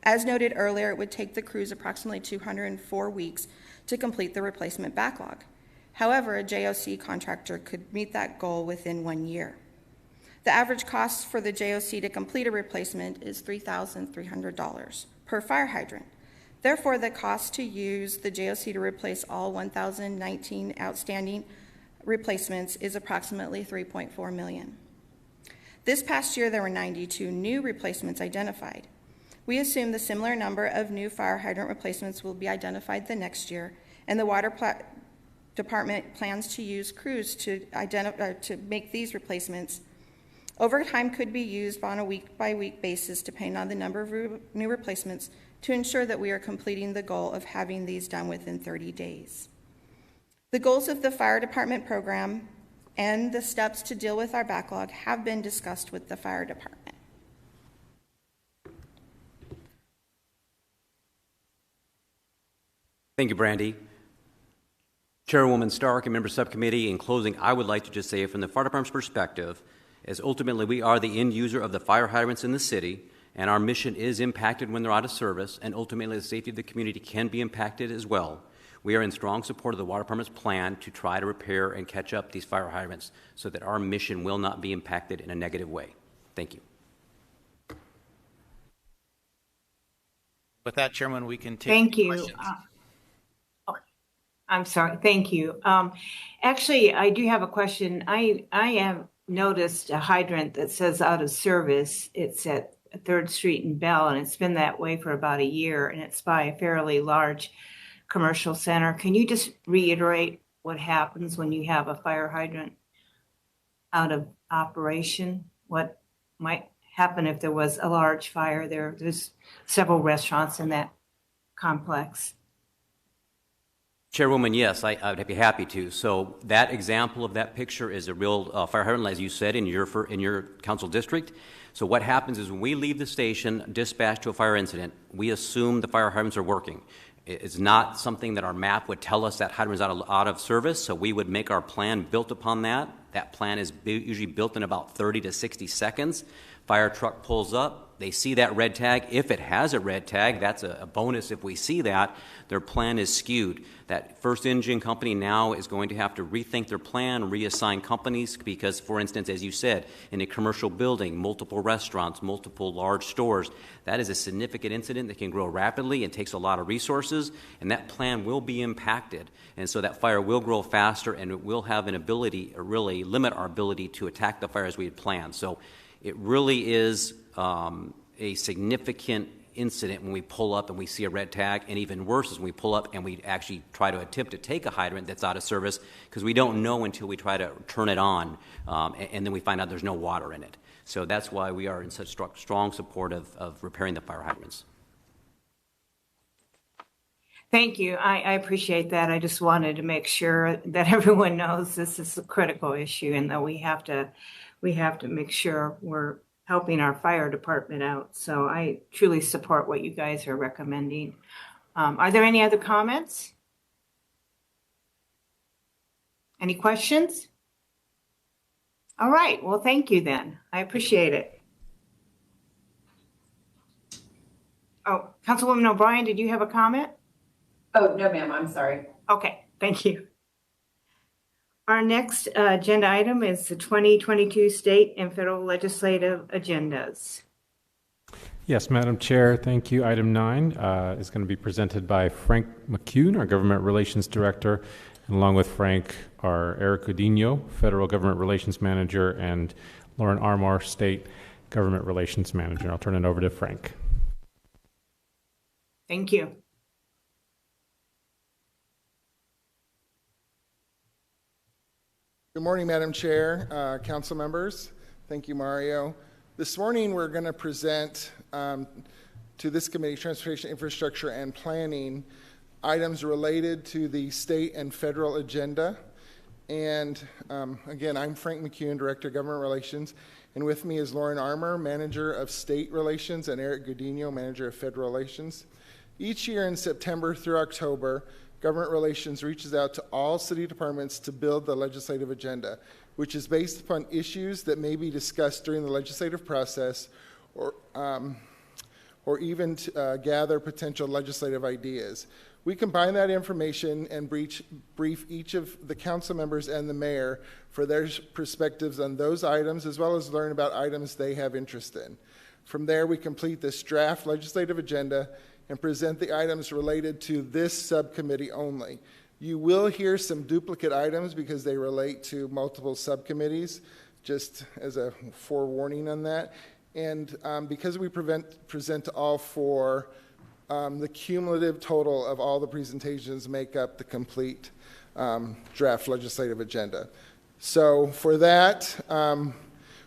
As noted earlier, it would take the crews approximately 204 weeks to complete the replacement backlog. However, a JOC contractor could meet that goal within 1 year. The average cost for the JOC to complete a replacement is $3,300 per fire hydrant. Therefore, the cost to use the JOC to replace all 1,019 outstanding replacements is approximately $3.4 million. This past year, there were 92 new replacements identified. We assume the similar number of new fire hydrant replacements will be identified the next year, and the Water Department plans to use crews to make these replacements. Overtime could be used on a week-by-week basis, depending on the number of new replacements, to ensure that we are completing the goal of having these done within 30 days. The goals of the fire department program and the steps to deal with our backlog have been discussed with the fire department. Thank you, Brandy. Chairwoman Stark and member subcommittee, in closing, I would like to just say from the fire department's perspective, as ultimately we are the end user of the fire hydrants in the city, and our mission is impacted when they're out of service, and ultimately the safety of the community can be impacted as well. We are in strong support of the Water Department's plan to try to repair and catch up these fire hydrants so that our mission will not be impacted in a negative way. Thank you. With that, Chairman, we can take Thank you. questions. I'm sorry. Thank you. Actually, I do have a question. I have noticed a hydrant that says out of service. It's at 3rd Street and Bell, and it's been that way for about a year, and it's by a fairly large commercial center. Can you just reiterate what happens when you have a fire hydrant out of operation? What might happen if there was a large fire there? There's several restaurants in that complex. Chairwoman, yes, I'd be happy to. So that example of that picture is a real fire hydrant, as you said, in your council district. So what happens is when we leave the station, dispatch to a fire incident, we assume the fire hydrants are working. It's not something that our map would tell us that hydrant is out of service, so we would make our plan built upon that. That plan is usually built in about 30 to 60 seconds. Fire truck pulls up. They see that red tag. If it has a red tag, that's a bonus. If we see that, their plan is skewed. That first engine company now is going to have to rethink their plan, reassign companies, because, for instance, as you said, in a commercial building, multiple restaurants, multiple large stores, that is a significant incident that can grow rapidly and takes a lot of resources, and that plan will be impacted. And so that fire will grow faster, and it will have an ability, or really limit our ability to attack the fire as we had planned. So it really is a significant incident when we pull up and we see a red tag, and even worse is when we pull up and we actually try to attempt to take a hydrant that's out of service, because we don't know until we try to turn it on, and then we find out there's no water in it. So that's why we are in such strong support of repairing the fire hydrants. Thank you. I appreciate that. I just wanted to make sure that everyone knows this is a critical issue, and that we have to make sure we're helping our fire department out. So I truly support what you guys are recommending. Are there any other comments? Any questions? All right. Well, thank you then. I appreciate it. Oh, Councilwoman O'Brien, did you have a comment? Oh, no, ma'am, I'm sorry. Okay, thank you. Our next agenda item is the 2022 state and federal legislative agendas. Yes, Madam Chair, thank you. Item 9 is going to be presented by Frank McCune, our Government Relations Director, and along with Frank are Eric Godinho, Federal Government Relations Manager, and Lauren Armour, State Government Relations Manager. I'll turn it over to Frank. Thank you. Good morning, Madam Chair, council members. Thank you, Mario. This morning, we're going to present to this committee, Transportation, Infrastructure, and Planning, items related to the state and federal agenda. And again, I'm Frank McCune, Director of Government Relations, and with me is Lauren Armour, Manager of State Relations, and Eric Godinho, Manager of Federal Relations. Each year in September through October, Government Relations reaches out to all city departments to build the legislative agenda, which is based upon issues that may be discussed during the legislative process, or even to gather potential legislative ideas. We combine that information and brief each of the council members and the mayor for their perspectives on those items, as well as learn about items they have interest in. From there, we complete this draft legislative agenda and present the items related to this subcommittee only. You will hear some duplicate items because they relate to multiple subcommittees, just as a forewarning on that. And because we present all four, the cumulative total of all the presentations make up the complete draft legislative agenda. So for that,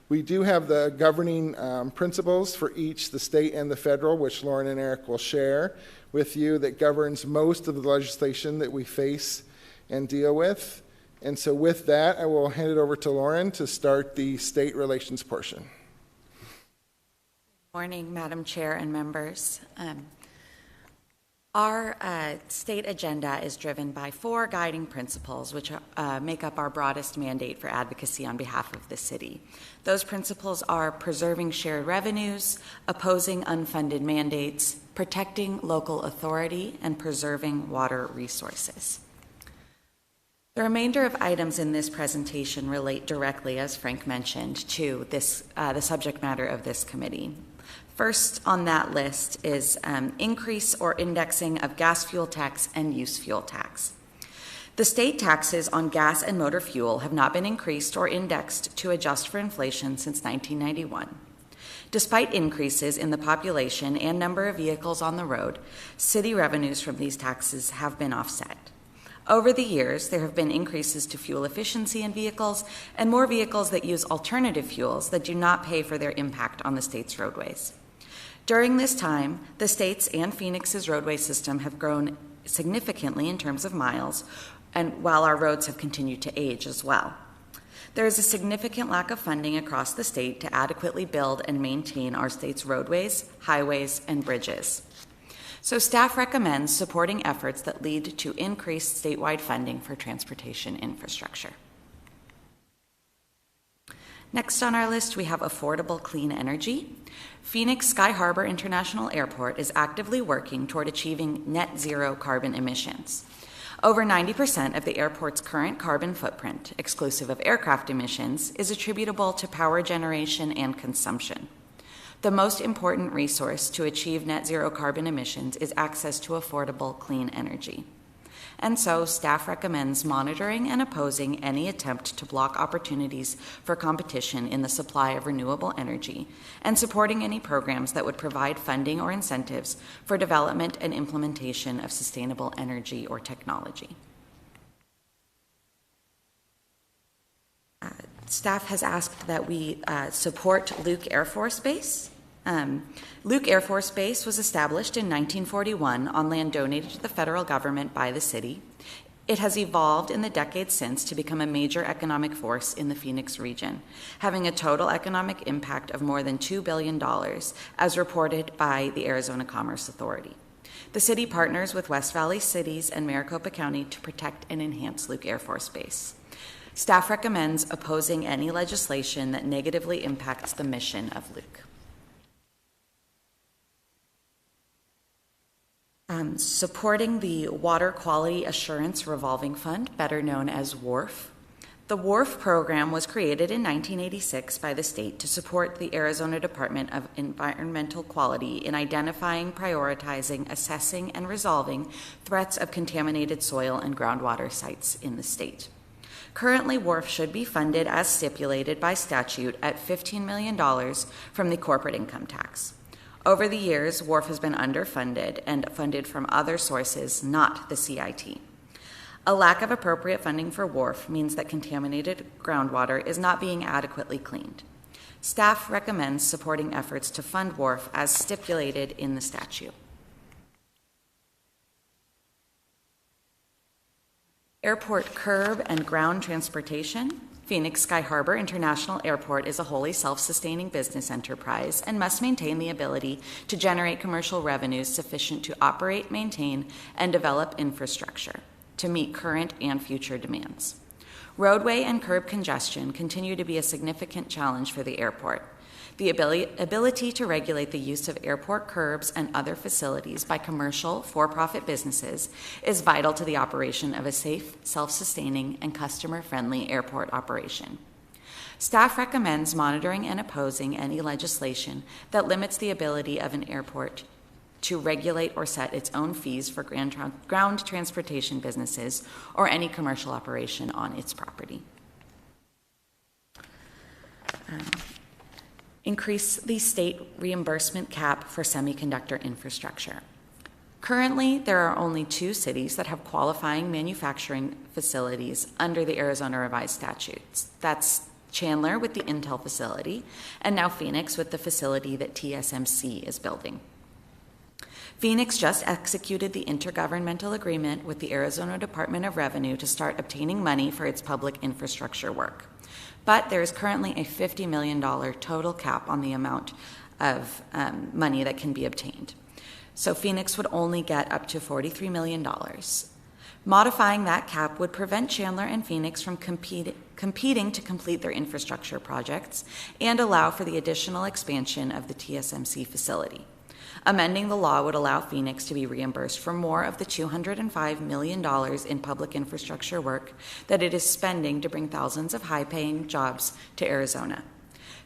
we do have the governing principles for each, the state and the federal, which Lauren and Eric will share with you, that governs most of the legislation that we face and deal with. And so with that, I will hand it over to Lauren to start the state relations portion. Good morning, Madam Chair and members. Our state agenda is driven by 4 guiding principles, which make up our broadest mandate for advocacy on behalf of the city. Those principles are preserving shared revenues, opposing unfunded mandates, protecting local authority, and preserving water resources. The remainder of items in this presentation relate directly, as Frank mentioned, to this, the subject matter of this committee. First on that list is increase or indexing of gas fuel tax and use fuel tax. The state taxes on gas and motor fuel have not been increased or indexed to adjust for inflation since 1991. Despite increases in the population and number of vehicles on the road, city revenues from these taxes have been offset. Over the years, there have been increases to fuel efficiency in vehicles and more vehicles that use alternative fuels that do not pay for their impact on the state's roadways. During this time, the state's and Phoenix's roadway system have grown significantly in terms of miles, and while our roads have continued to age as well. There is a significant lack of funding across the state to adequately build and maintain our state's roadways, highways, and bridges. So staff recommends supporting efforts that lead to increased statewide funding for transportation infrastructure. Next on our list, we have affordable clean energy. Phoenix Sky Harbor International Airport is actively working toward achieving net zero carbon emissions. Over 90% of the airport's current carbon footprint, exclusive of aircraft emissions, is attributable to power generation and consumption. The most important resource to achieve net zero carbon emissions is access to affordable clean energy. and so staff recommends monitoring and opposing any attempt to block opportunities for competition in the supply of renewable energy, and supporting any programs that would provide funding or incentives for development and implementation of sustainable energy or technology. Staff has asked that we support Luke Air Force Base. Luke Air Force Base was established in 1941 on land donated to the federal government by the city. It has evolved in the decades since to become a major economic force in the Phoenix region, having a total economic impact of more than $2 billion, as reported by the Arizona Commerce Authority. The city partners with West Valley Cities and Maricopa County to protect and enhance Luke Air Force Base. Staff recommends opposing any legislation that negatively impacts the mission of Luke. Supporting the Water Quality Assurance Revolving Fund, better known as WARF. The WARF program was created in 1986 by the state to support the Arizona Department of Environmental Quality in identifying, prioritizing, assessing, and resolving threats of contaminated soil and groundwater sites in the state. Currently, WARF should be funded as stipulated by statute at $15 million from the corporate income tax. Over the years, WARF has been underfunded and funded from other sources, not the CIT. A lack of appropriate funding for WARF means that contaminated groundwater is not being adequately cleaned. Staff recommends supporting efforts to fund WARF as stipulated in the statute. Airport curb and ground transportation. Phoenix Sky Harbor International Airport is a wholly self-sustaining business enterprise and must maintain the ability to generate commercial revenues sufficient to operate, maintain, and develop infrastructure to meet current and future demands. Roadway and curb congestion continue to be a significant challenge for the airport. The ability to regulate the use of airport curbs and other facilities by commercial, for-profit businesses is vital to the operation of a safe, self-sustaining, and customer-friendly airport operation. Staff recommends monitoring and opposing any legislation that limits the ability of an airport to regulate or set its own fees for ground transportation businesses or any commercial operation on its property. Increase the state reimbursement cap for semiconductor infrastructure. Currently, there are only 2 cities that have qualifying manufacturing facilities under the Arizona Revised Statutes. That's Chandler with the Intel facility, and now Phoenix with the facility that TSMC is building. Phoenix just executed the intergovernmental agreement with the Arizona Department of Revenue to start obtaining money for its public infrastructure work. But there is currently a $50 million total cap on the amount of money that can be obtained. So Phoenix would only get up to $43 million. Modifying that cap would prevent Chandler and Phoenix from competing to complete their infrastructure projects and allow for the additional expansion of the TSMC facility. Amending the law would allow Phoenix to be reimbursed for more of the $205 million in public infrastructure work that it is spending to bring thousands of high-paying jobs to Arizona.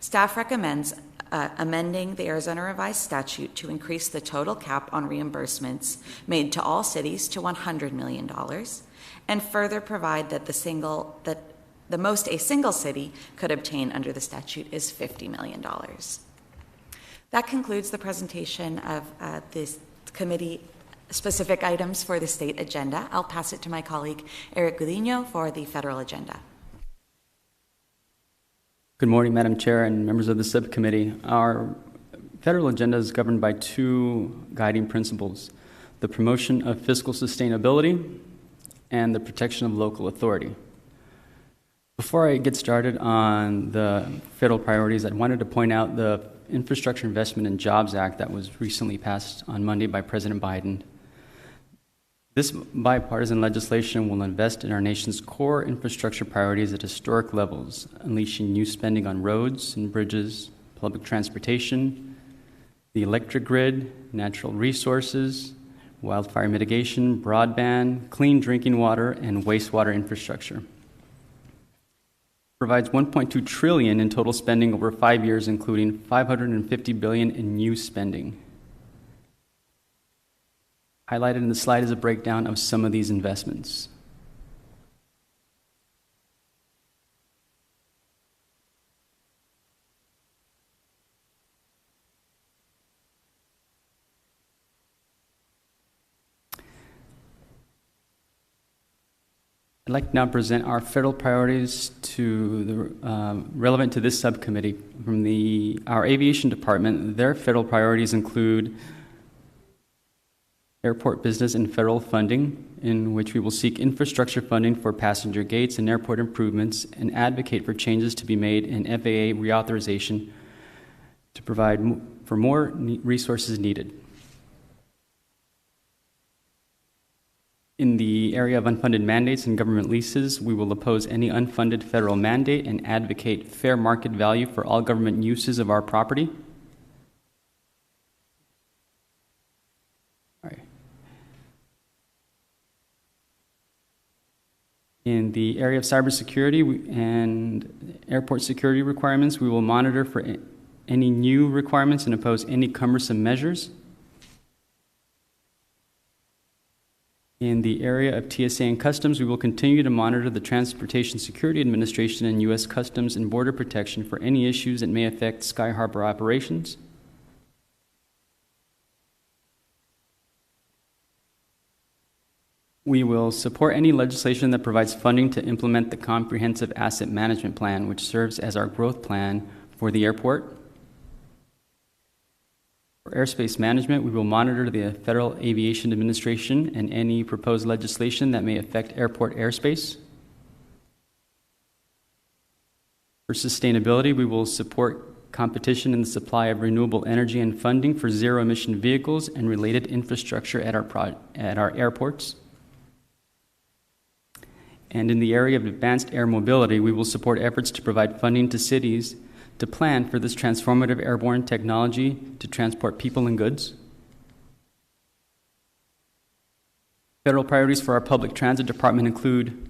Staff recommends amending the Arizona Revised Statute to increase the total cap on reimbursements made to all cities to $100 million, and further provide that the most a single city could obtain under the statute is $50 million. That concludes the presentation of this committee specific items for the state agenda. I'll pass it to my colleague Eric Gudino for the federal agenda. Good morning, Madam Chair and members of the subcommittee. Our federal agenda is governed by 2 guiding principles: the promotion of fiscal sustainability and the protection of local authority. Before I get started on the federal priorities, I wanted to point out the Infrastructure Investment and Jobs Act that was recently passed on Monday by President Biden. This bipartisan legislation will invest in our nation's core infrastructure priorities at historic levels, unleashing new spending on roads and bridges, public transportation, the electric grid, natural resources, wildfire mitigation, broadband, clean drinking water, and wastewater infrastructure. Provides $1.2 trillion in total spending over 5 years, including $550 billion in new spending. Highlighted in the slide is a breakdown of some of these investments. I'd like to now present our federal priorities to the relevant to this subcommittee. From our aviation department, their federal priorities include airport business and federal funding, in which we will seek infrastructure funding for passenger gates and airport improvements and advocate for changes to be made in FAA reauthorization to provide for more resources needed. In the area of unfunded mandates and government leases, we will oppose any unfunded federal mandate and advocate fair market value for all government uses of our property. All right. In the area of cybersecurity and airport security requirements, we will monitor for any new requirements and oppose any cumbersome measures. In the area of TSA and Customs, we will continue to monitor the Transportation Security Administration and U.S. Customs and Border Protection for any issues that may affect Sky Harbor operations. We will support any legislation that provides funding to implement the Comprehensive Asset Management Plan, which serves as our growth plan for the airport. For airspace management, we will monitor the Federal Aviation Administration and any proposed legislation that may affect airport airspace. For sustainability, we will support competition in the supply of renewable energy and funding for zero-emission vehicles and related infrastructure at our airports. And in the area of advanced air mobility, we will support efforts to provide funding to cities to plan for this transformative airborne technology to transport people and goods. Federal priorities for our public transit department include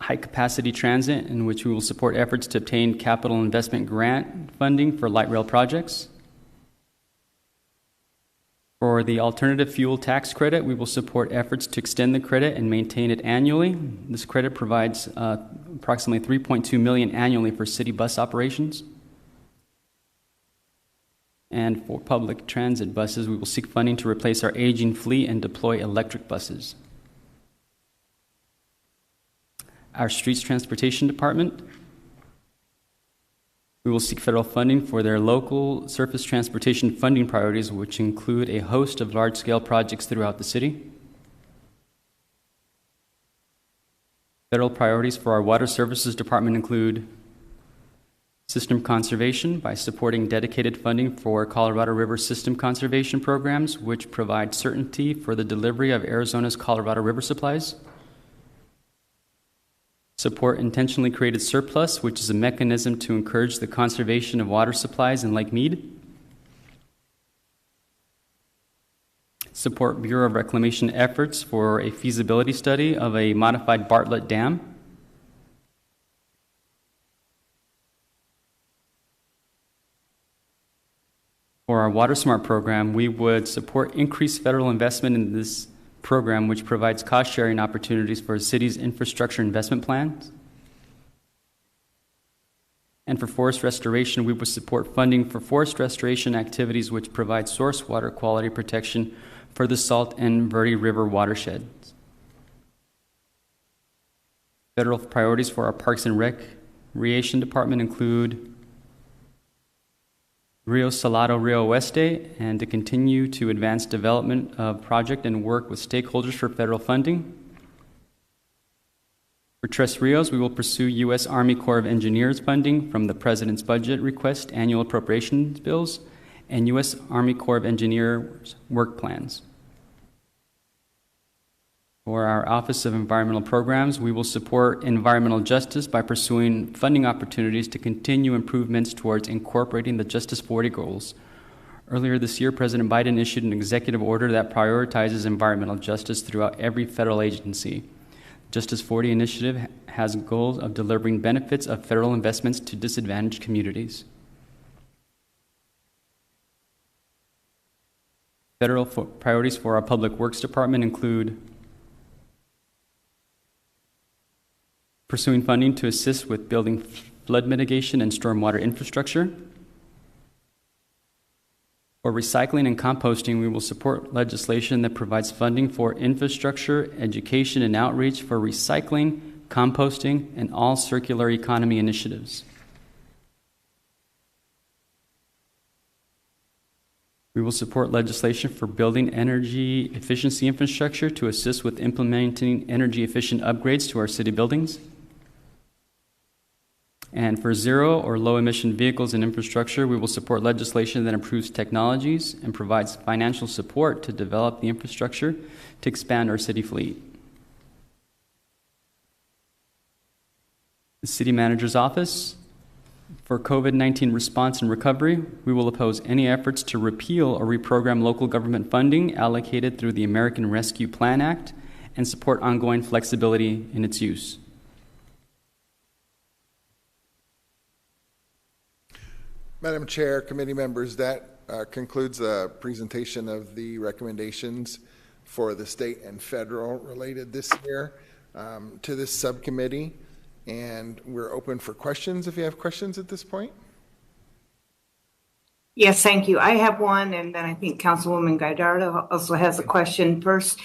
high-capacity transit, in which we will support efforts to obtain capital investment grant funding for light rail projects. For the alternative fuel tax credit, we will support efforts to extend the credit and maintain it annually. This credit provides approximately $3.2 million annually for city bus operations. And for public transit buses, we will seek funding to replace our aging fleet and deploy electric buses. Our streets transportation department, we will seek federal funding for their local surface transportation funding priorities, which include a host of large-scale projects throughout the city. Federal priorities for our water services department include system conservation by supporting dedicated funding for Colorado River system conservation programs, which provide certainty for the delivery of Arizona's Colorado River supplies. Support intentionally created surplus, which is a mechanism to encourage the conservation of water supplies in Lake Mead. Support Bureau of Reclamation efforts for a feasibility study of a modified Bartlett Dam. For our Water Smart program, we would support increased federal investment in this program, which provides cost-sharing opportunities for a city's infrastructure investment plans. And for forest restoration, we would support funding for forest restoration activities which provide source water quality protection for the Salt and Verde River watersheds. Federal priorities for our Parks and Recreation Department include Rio Salado, Rio Oeste, and to continue to advance development of project and work with stakeholders for federal funding. For Tres Rios, we will pursue U.S. Army Corps of Engineers funding from the President's budget request, annual appropriations bills, and U.S. Army Corps of Engineers work plans. For our Office of Environmental Programs, we will support environmental justice by pursuing funding opportunities to continue improvements towards incorporating the Justice 40 goals. Earlier this year, President Biden issued an executive order that prioritizes environmental justice throughout every federal agency. Justice 40 initiative has goals of delivering benefits of federal investments to disadvantaged communities. Federal priorities for our Public Works Department include pursuing funding to assist with building flood mitigation and stormwater infrastructure. For recycling and composting, we will support legislation that provides funding for infrastructure, education, and outreach for recycling, composting, and all circular economy initiatives. We will support legislation for building energy efficiency infrastructure to assist with implementing energy efficient upgrades to our city buildings. And for zero or low emission vehicles and infrastructure, we will support legislation that improves technologies and provides financial support to develop the infrastructure to expand our city fleet. The City Manager's Office. For COVID-19 response and recovery, we will oppose any efforts to repeal or reprogram local government funding allocated through the American Rescue Plan Act and support ongoing flexibility in its use. Madam Chair, committee members, that concludes the presentation of the recommendations for the state and federal related this year to this subcommittee. And we're open for questions if you have questions at this point. Yes, thank you. I have one, and then I think Councilwoman Gallardo also has a question first.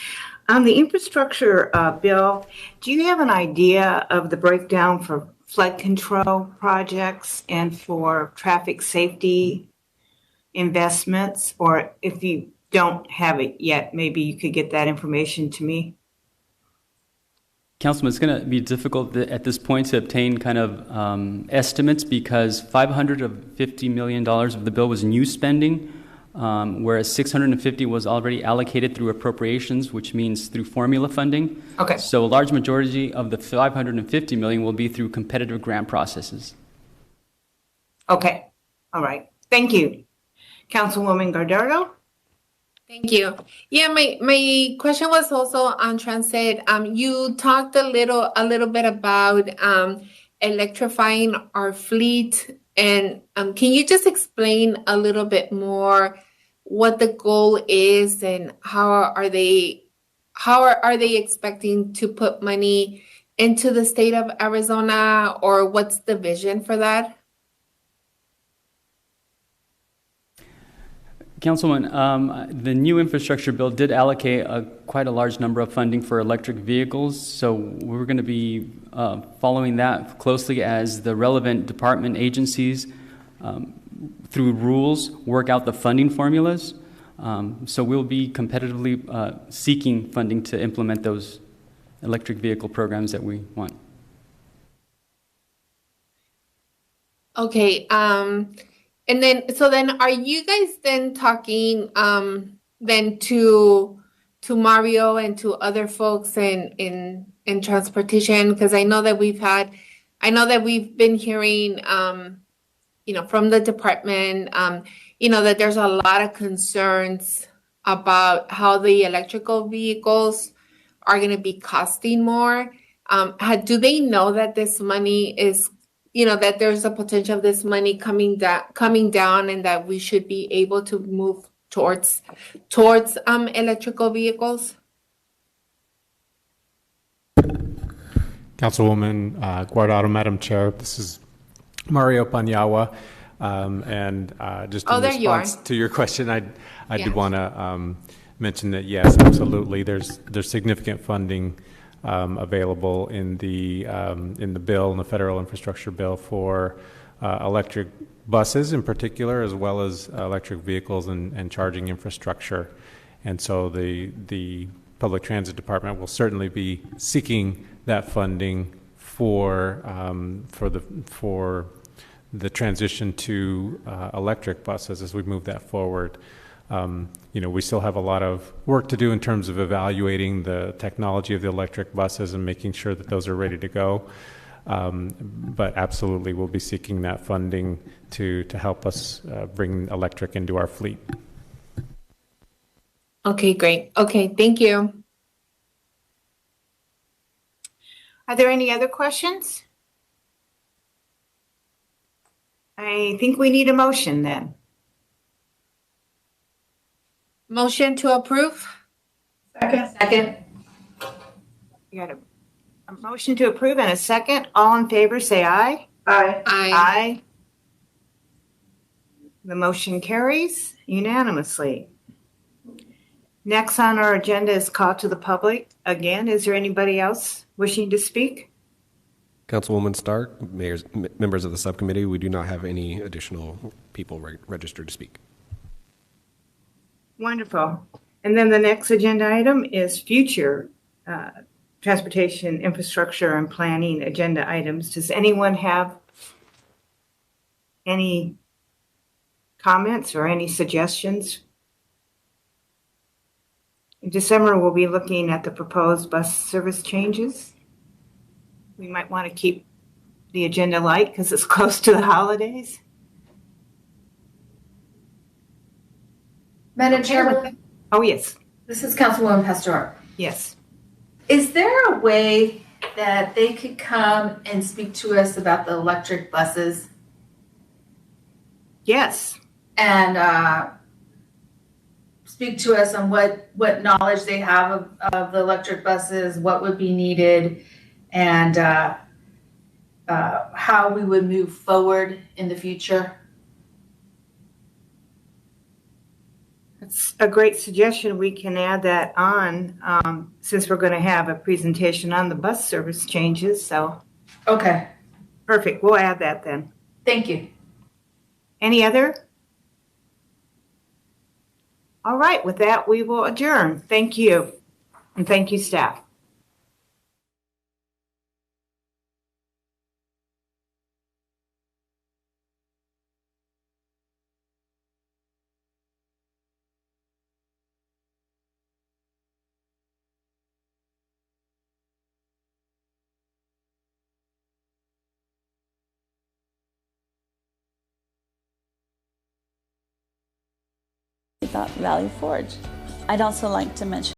On the infrastructure bill, do you have an idea of the breakdown for flood control projects and for traffic safety investments? Or if you don't have it yet, maybe you could get that information to me. Councilman, it's going to be difficult at this point to obtain kind of estimates because $550 million of the bill was new spending, whereas $650 was already allocated through appropriations, which means through formula funding. Okay. So a large majority of the $550 million will be through competitive grant processes. Okay. All right. Thank you. Councilwoman Gallardo? Thank you. Yeah, my question was also on transit. You talked a little bit about electrifying our fleet, and can you just explain a little bit more what the goal is and how are they expecting to put money into the state of Arizona, or what's the vision for that? Councilman, the new infrastructure bill did allocate quite a large number of funding for electric vehicles, so we're going to be following that closely as the relevant department agencies, through rules, work out the funding formulas. So we'll be competitively seeking funding to implement those electric vehicle programs that we want. Okay. And then, are you guys then talking then to Mario and to other folks in transportation? Because I know that we've been hearing, from the department, that there's a lot of concerns about how the electrical vehicles are going to be costing more. Do they know that this money is, that there's a potential of this money coming down, and that we should be able to move towards electrical vehicles? Councilwoman Guardado, Madam Chair, this is Mario Paniagua, and just in response to your question, I did want to mention that yes, absolutely, there's significant funding available in the bill, in the federal infrastructure bill, for electric buses in particular, as well as electric vehicles and charging infrastructure. And so the Public Transit Department will certainly be seeking that funding for the transition to electric buses as we move that forward. We still have a lot of work to do in terms of evaluating the technology of the electric buses and making sure that those are ready to go. But absolutely, we'll be seeking that funding to help us bring electric into our fleet. Okay, great. Okay, thank you. Are there any other questions? I think we need a motion then. Motion to approve? Second. You got a motion to approve and a second. All in favor, say aye. Aye. Aye. The motion carries unanimously. Next on our agenda is call to the public. Again, is there anybody else wishing to speak? Councilwoman Stark, members of the subcommittee, we do not have any additional people registered to speak. Wonderful. And then the next agenda item is future transportation, infrastructure, and planning agenda items. Does anyone have any comments or any suggestions? In December, we'll be looking at the proposed bus service changes. We might want to keep the agenda light because it's close to the holidays. Madam Chairman, Oh, yes. this is Councilwoman Pastor. Yes. Is there a way that they could come and speak to us about the electric buses Yes. and speak to us on what knowledge they have of the electric buses, what would be needed, and how we would move forward in the future? That's a great suggestion. We can add that on since we're going to have a presentation on the bus service changes. So, Okay, perfect. We'll add that then. thank you. Any other? All right. With that, we will adjourn. Thank you. And thank you, staff. Valley Forge. I'd also like to mention